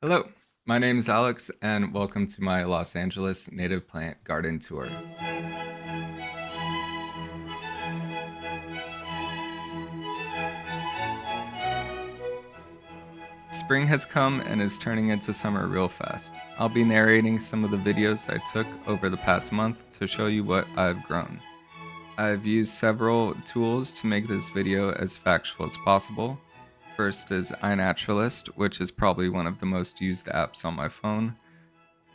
Hello, my name is Alex, and welcome to my Los Angeles native plant garden tour. Spring has come and is turning into summer real fast. I'll be narrating some of the videos I took over the past month to show you what I've grown. I've used several tools to make this video as factual as possible. First is iNaturalist, which is probably one of the most used apps on my phone.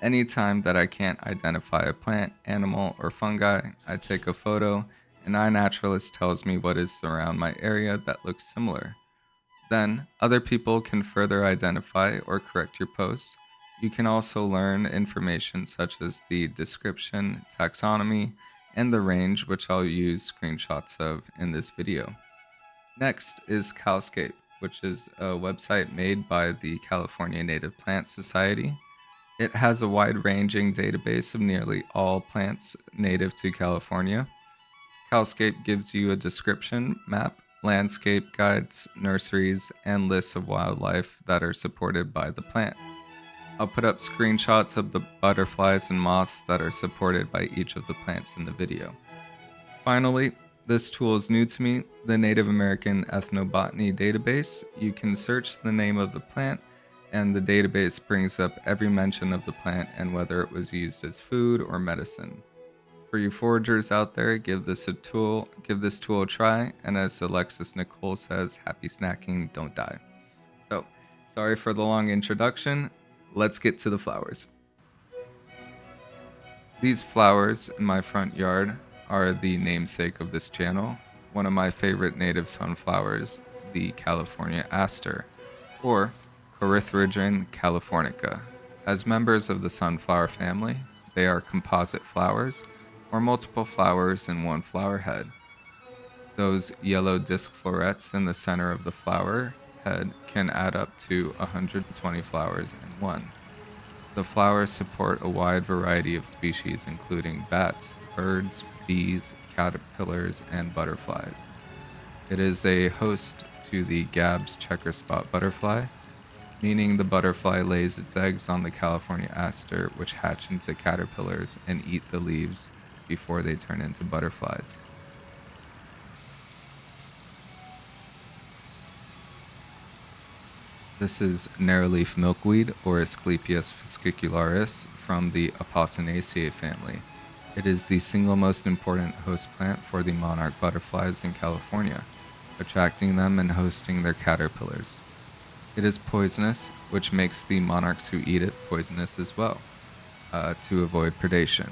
Anytime that I can't identify a plant, animal, or fungi, I take a photo, and iNaturalist tells me what is around my area that looks similar. Then, other people can further identify or correct your posts. You can also learn information such as the description, taxonomy, and the range, which I'll use screenshots of in this video. Next is Calscape, which is a website made by the California Native Plant Society. It has a wide-ranging database of nearly all plants native to California. Calscape gives you a description, map, landscape guides, nurseries, and lists of wildlife that are supported by the plant. I'll put up screenshots of the butterflies and moths that are supported by each of the plants in the video. Finally, this tool is new to me, the Native American Ethnobotany database. You can search the name of the plant, and the database brings up every mention of the plant and whether it was used as food or medicine. For you foragers out there, give this tool a try, and as Alexis Nicole says, happy snacking, don't die. So, sorry for the long introduction. Let's get to the flowers. These flowers in my front yard are the namesake of this channel. One of my favorite native sunflowers, the California aster, or Corythrodon californica. As members of the sunflower family, they are composite flowers, or multiple flowers in one flower head. Those yellow disc florets in the center of the flower head can add up to 120 flowers in one. The flowers support a wide variety of species including bats, birds, bees, caterpillars, and butterflies. It is a host to the Gab's checker spot butterfly, meaning the butterfly lays its eggs on the California aster, which hatch into caterpillars and eat the leaves before they turn into butterflies. This is narrowleaf milkweed, or Asclepias fascicularis, from the Apocynaceae family. It is the single most important host plant for the monarch butterflies in California, attracting them and hosting their caterpillars. It is poisonous, which makes the monarchs who eat it poisonous as well, to avoid predation.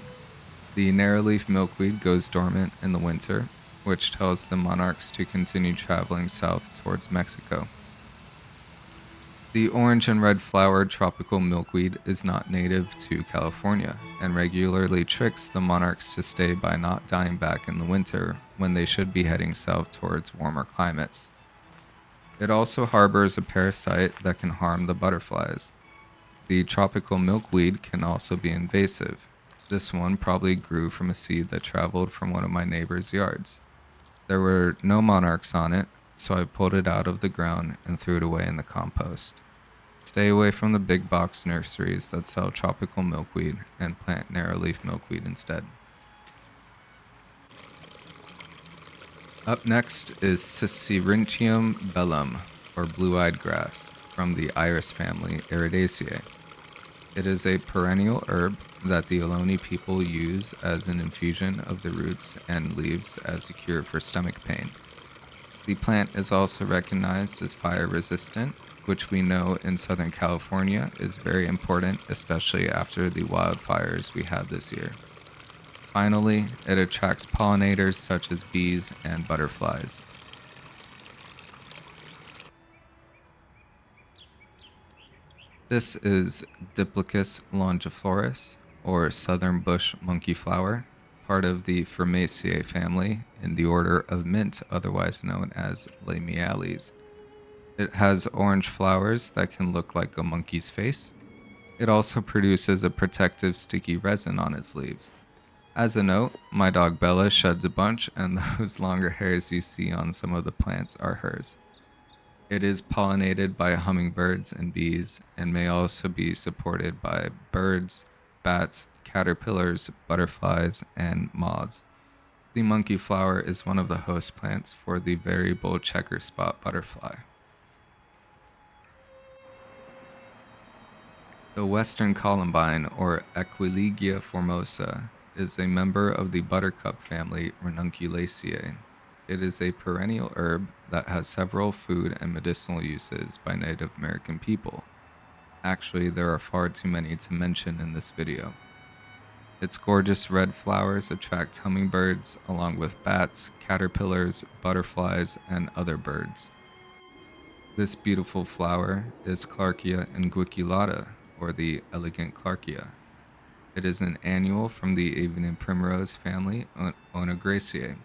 The narrowleaf milkweed goes dormant in the winter, which tells the monarchs to continue traveling south towards Mexico. The orange and red flowered tropical milkweed is not native to California and regularly tricks the monarchs to stay by not dying back in the winter when they should be heading south towards warmer climates. It also harbors a parasite that can harm the butterflies. The tropical milkweed can also be invasive. This one probably grew from a seed that traveled from one of my neighbor's yards. There were no monarchs on it, so I pulled it out of the ground and threw it away in the compost. Stay away from the big box nurseries that sell tropical milkweed and plant narrowleaf milkweed instead. Up next is Sisyrinchium bellum, or blue-eyed grass, from the iris family Iridaceae. It is a perennial herb that the Ohlone people use as an infusion of the roots and leaves as a cure for stomach pain. The plant is also recognized as fire resistant, which we know in Southern California is very important, especially after the wildfires we had this year. Finally, it attracts pollinators such as bees and butterflies. This is Diplochus longiflorus, or southern bush monkeyflower, part of the Firmaceae family in the order of mint, otherwise known as Lamiales. It has orange flowers that can look like a monkey's face. It also produces a protective sticky resin on its leaves. As a note, my dog Bella sheds a bunch, and those longer hairs you see on some of the plants are hers. It is pollinated by hummingbirds and bees and may also be supported by birds, bats, caterpillars, butterflies, and moths. The monkey flower is one of the host plants for the variable checker spot butterfly. The western columbine, or Equilegia formosa, is a member of the buttercup family Ranunculaceae. It is a perennial herb that has several food and medicinal uses by Native American people. Actually, there are far too many to mention in this video. Its gorgeous red flowers attract hummingbirds along with bats, caterpillars, butterflies, and other birds. This beautiful flower is Clarkia unguiculata, or the elegant Clarkia. It is an annual from the evening primrose family Oenograceae.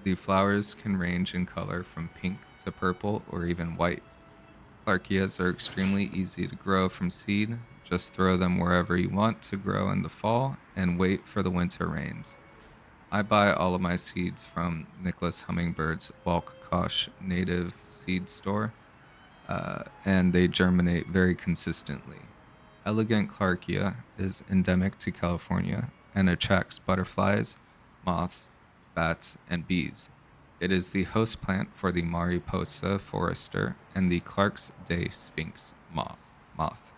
The flowers can range in color from pink to purple or even white. Clarkias are extremely easy to grow from seed. Just throw them wherever you want to grow in the fall and wait for the winter rains. I buy all of my seeds from Nicholas Hummingbird's Walkokosh native seed store, and they germinate very consistently. Elegant Clarkia is endemic to California and attracts butterflies, moths, bats, and bees. It is the host plant for the Mariposa forester and the Clark's Day Sphinx moth.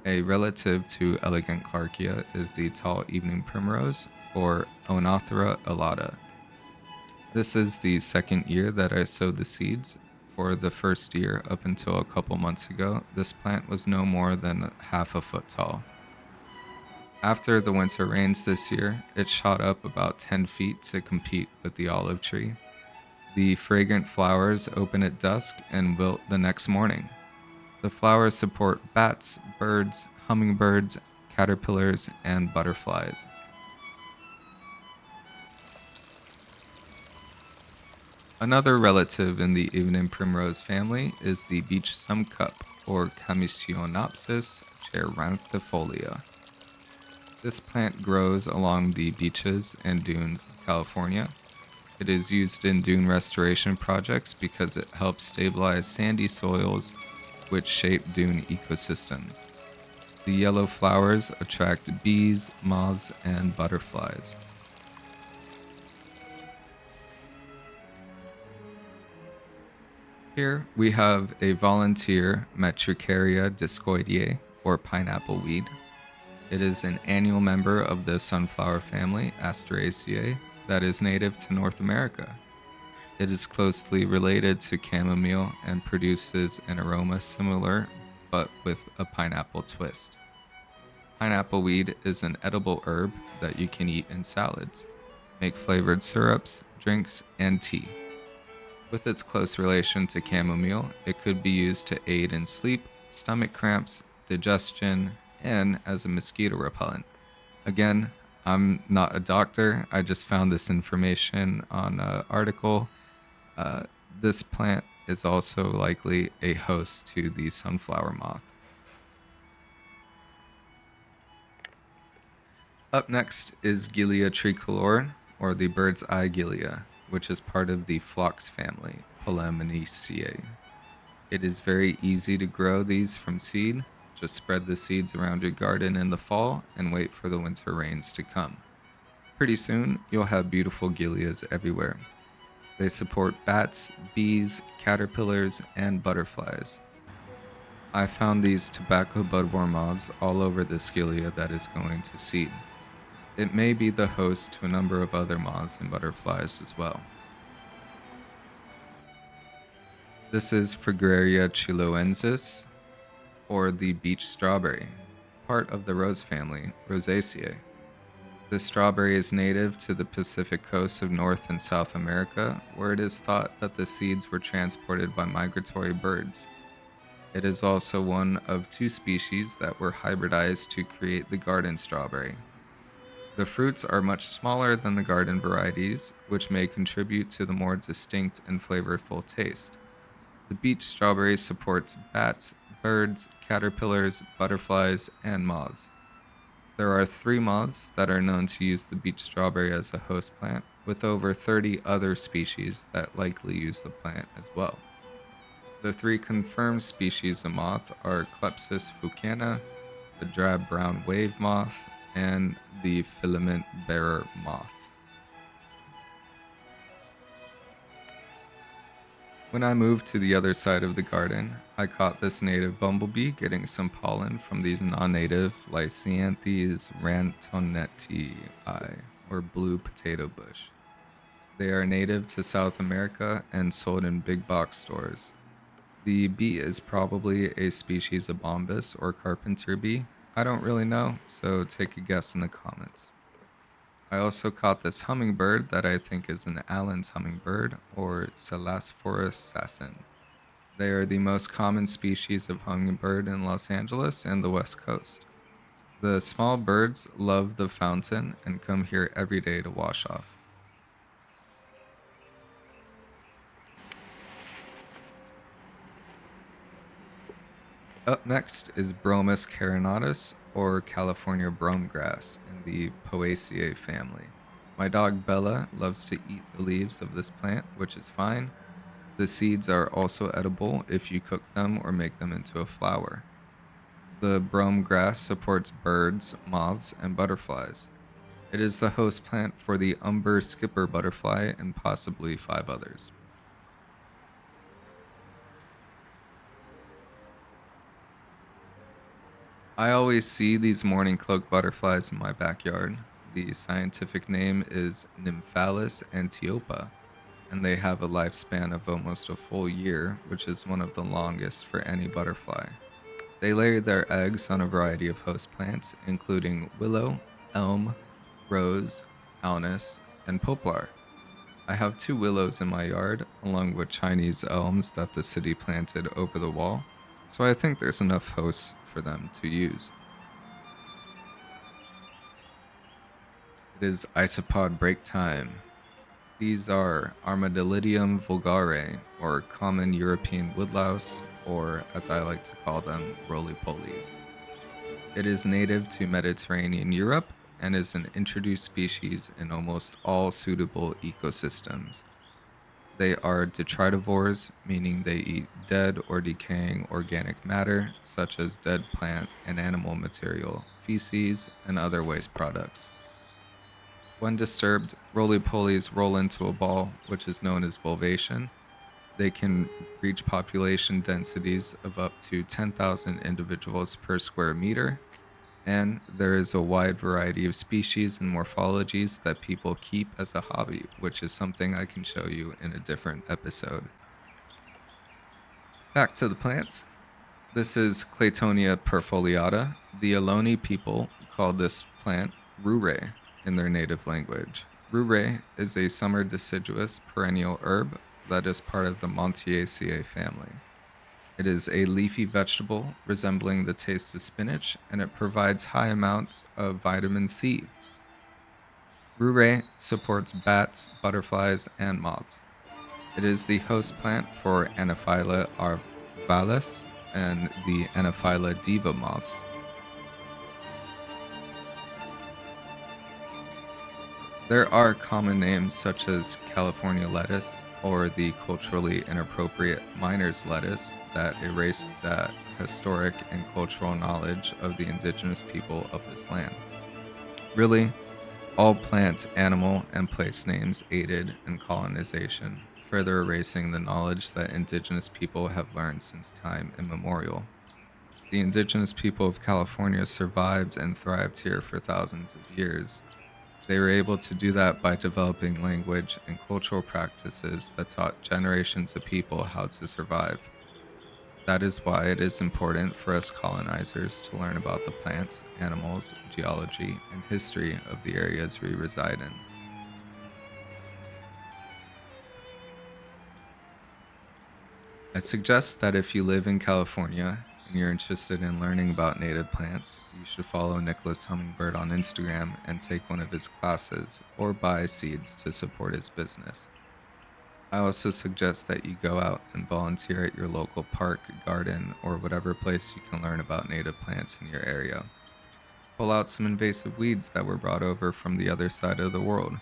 A relative to elegant Clarkia is the tall evening primrose, or Oenothera alata. This is the second year that I sowed the seeds. For the first year, up until a couple months ago, this plant was no more than half a foot tall. After the winter rains this year, it shot up about 10 feet to compete with the olive tree. The fragrant flowers open at dusk and wilt the next morning. The flowers support bats, birds, hummingbirds, caterpillars, and butterflies. Another relative in the evening primrose family is the beech sumcup, or Camiscionopsis cheiranthifolia. This plant grows along the beaches and dunes of California. It is used in dune restoration projects because it helps stabilize sandy soils, which shape dune ecosystems. The yellow flowers attract bees, moths, and butterflies. Here we have a volunteer Metricaria discoideae, or pineapple weed. It is an annual member of the sunflower family Asteraceae that is native to North America. It is closely related to chamomile and produces an aroma similar but with a pineapple twist. Pineapple weed is an edible herb that you can eat in salads, make flavored syrups, drinks, and tea. With its close relation to chamomile, it could be used to aid in sleep, stomach cramps, digestion, and as a mosquito repellent. Again, I'm not a doctor, I just found this information on an article. This plant is also likely a host to the sunflower moth. Up next is Gilia tricolor, or the bird's eye gilia, which is part of the phlox family, Polemoniaceae. It is very easy to grow these from seed. Just spread the seeds around your garden in the fall and wait for the winter rains to come. Pretty soon, you'll have beautiful gilias everywhere. They support bats, bees, caterpillars, and butterflies. I found these tobacco budworm moths all over this gilia that is going to seed. It may be the host to a number of other moths and butterflies as well. This is Fragaria chiloensis, or the beech strawberry, part of the rose family, Rosaceae. This strawberry is native to the Pacific coast of North and South America, where it is thought that the seeds were transported by migratory birds. It is also one of two species that were hybridized to create the garden strawberry. The fruits are much smaller than the garden varieties, which may contribute to the more distinct and flavorful taste. The beech strawberry supports bats, birds, caterpillars, butterflies, and moths. There are 3 moths that are known to use the beech strawberry as a host plant. with over 30 other species that likely use the plant as well. The three confirmed species of moth are Clepsis fucana, the drab brown wave moth, and the filament bearer moth. When I moved to the other side of the garden, I caught this native bumblebee getting some pollen from these non-native Lysanthes rantonetii, or blue potato bush. They are native to South America and sold in big box stores. The bee is probably a species of bombus or carpenter bee. I don't really know, so take a guess in the comments. I also caught this hummingbird that I think is an Allen's hummingbird or Selasphorus sassin. They are the most common species of hummingbird in Los Angeles and the West Coast. The small birds love the fountain and come here every day to wash off. Up next is Bromus carinatus, or California brome grass, in the Poaceae family. My dog Bella loves to eat the leaves of this plant, which is fine. The seeds are also edible if you cook them or make them into a flour. The brome grass supports birds, moths, and butterflies. It is the host plant for the umber skipper butterfly and possibly 5 others. I always see these morning cloak butterflies in my backyard. The scientific name is Nymphalis antiopa, and they have a lifespan of almost a full year, which is one of the longest for any butterfly. They lay their eggs on a variety of host plants, including willow, elm, rose, alnus, and poplar. I have 2 willows in my yard, along with Chinese elms that the city planted over the wall, so I think there's enough hosts for them to use. It is isopod break time. These are Armadillidium vulgare, or common European woodlouse, or as I like to call them, roly-polies. It is native to Mediterranean Europe and is an introduced species in almost all suitable ecosystems. They are detritivores, meaning they eat dead or decaying organic matter, such as dead plant and animal material, feces, and other waste products. When disturbed, roly-polies roll into a ball, which is known as volvation. They can reach population densities of up to 10,000 individuals per square meter, and there is a wide variety of species and morphologies that people keep as a hobby, which is something I can show you in a different episode. Back to the plants. This is Claytonia perfoliata. The Ohlone people call this plant rure in their native language. Rure is a summer deciduous perennial herb that is part of the Montiaceae family. It is a leafy vegetable resembling the taste of spinach, and it provides high amounts of vitamin C. Rure supports bats, butterflies, and moths. It is the host plant for Anophylla arvalis and the Anophylla diva moths. There are common names such as California lettuce or the culturally inappropriate miner's lettuce that erase that historic and cultural knowledge of the indigenous people of this land. Really, all plant, animal, and place names aided in colonization, further erasing the knowledge that indigenous people have learned since time immemorial. The indigenous people of California survived and thrived here for thousands of years. They were able to do that by developing language and cultural practices that taught generations of people how to survive. That is why it is important for us colonizers to learn about the plants, animals, geology, and history of the areas we reside in. I suggest that if you live in California and you're interested in learning about native plants, you should follow Nicholas Hummingbird on Instagram and take one of his classes or buy seeds to support his business. I also suggest that you go out and volunteer at your local park, garden, or whatever place you can learn about native plants in your area. Pull out some invasive weeds that were brought over from the other side of the world.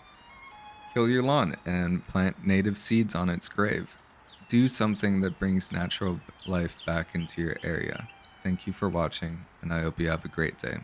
Kill your lawn and plant native seeds on its grave. Do something that brings natural life back into your area. Thank you for watching, and I hope you have a great day.